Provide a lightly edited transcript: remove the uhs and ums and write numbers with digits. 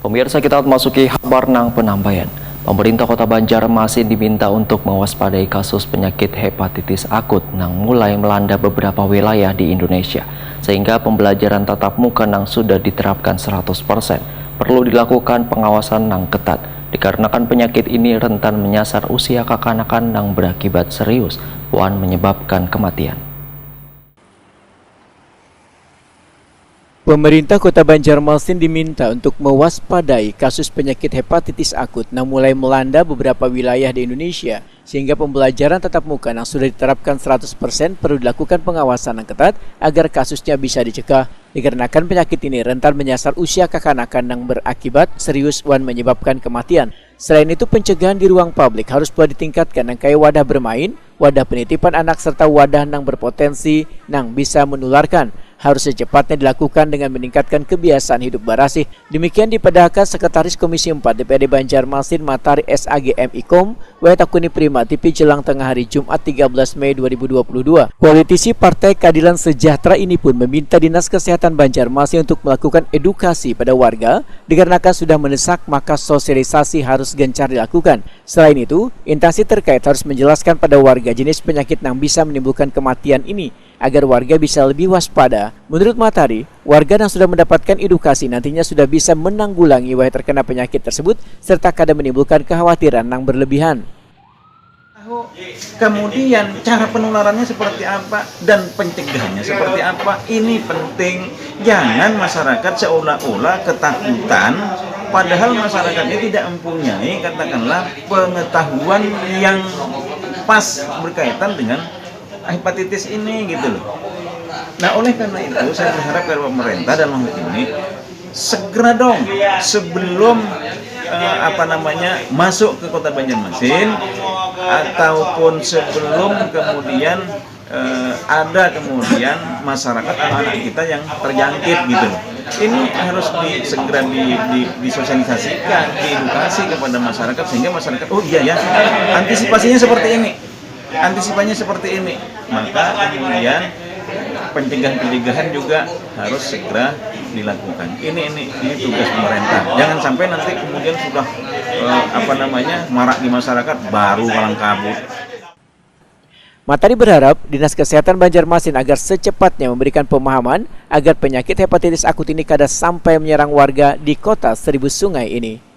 Pemirsa, kita memasuki kabar nang penambahan. Pemerintah Kota Banjarmasin diminta untuk mewaspadai kasus penyakit hepatitis akut nang mulai melanda beberapa wilayah di Indonesia. Sehingga pembelajaran tatap muka nang sudah diterapkan 100%. Perlu dilakukan pengawasan nang ketat. Dikarenakan penyakit ini rentan menyasar usia kekanakan nang berakibat serius, dan menyebabkan kematian. Pemerintah Kota Banjarmasin diminta untuk mewaspadai kasus penyakit hepatitis akut yang mulai melanda beberapa wilayah di Indonesia, sehingga pembelajaran tatap muka yang sudah diterapkan 100% perlu dilakukan pengawasan yang ketat agar kasusnya bisa dicegah. Dikarenakan penyakit ini rentan menyasar usia kekanakan yang berakibat serius dan menyebabkan kematian. Selain itu, pencegahan di ruang publik harus pula ditingkatkan yang kayak wadah bermain, wadah penitipan anak, serta wadah yang berpotensi yang bisa menularkan. Harus secepatnya dilakukan dengan meningkatkan kebiasaan hidup barasih. Demikian dipadahkan Sekretaris Komisi 4 DPRD Banjarmasin Matahari SAGM Ikom Wetakuni Prima TV jelang tengah hari Jumat 13 Mei 2022. Politisi Partai Keadilan Sejahtera ini pun meminta Dinas Kesehatan Banjarmasin untuk melakukan edukasi pada warga, dikarenakan sudah mendesak maka sosialisasi harus gencar dilakukan. Selain itu, instansi terkait harus menjelaskan pada warga jenis penyakit yang bisa menimbulkan kematian ini, agar warga bisa lebih waspada. Menurut Matahari, warga yang sudah mendapatkan edukasi nantinya sudah bisa menanggulangi wahai terkena penyakit tersebut, serta kadang menimbulkan kekhawatiran yang berlebihan. Kemudian cara penularannya seperti apa dan pencegahannya seperti apa, ini penting. Jangan masyarakat seolah-olah ketakutan, padahal masyarakat ini tidak mempunyai katakanlah pengetahuan yang pas berkaitan dengan hepatitis ini gitu loh. Nah, oleh karena itu saya berharap kepada pemerintah dan hal ini segera dong sebelum masuk ke Kota Banjarmasin, ataupun sebelum kemudian ada kemudian masyarakat anak-anak kita yang terjangkit gitu loh. Ini harus segera disosialisasikan, diedukasi kepada masyarakat sehingga masyarakat oh iya ya, antisipasinya seperti ini, maka kemudian pencegahan juga harus segera dilakukan. Ini tugas pemerintah. Jangan sampai nanti kemudian sudah marak di masyarakat baru malang kabut. Matahari berharap Dinas Kesehatan Banjarmasin agar secepatnya memberikan pemahaman agar penyakit hepatitis akut ini kada sampai menyerang warga di Kota Seribu Sungai ini.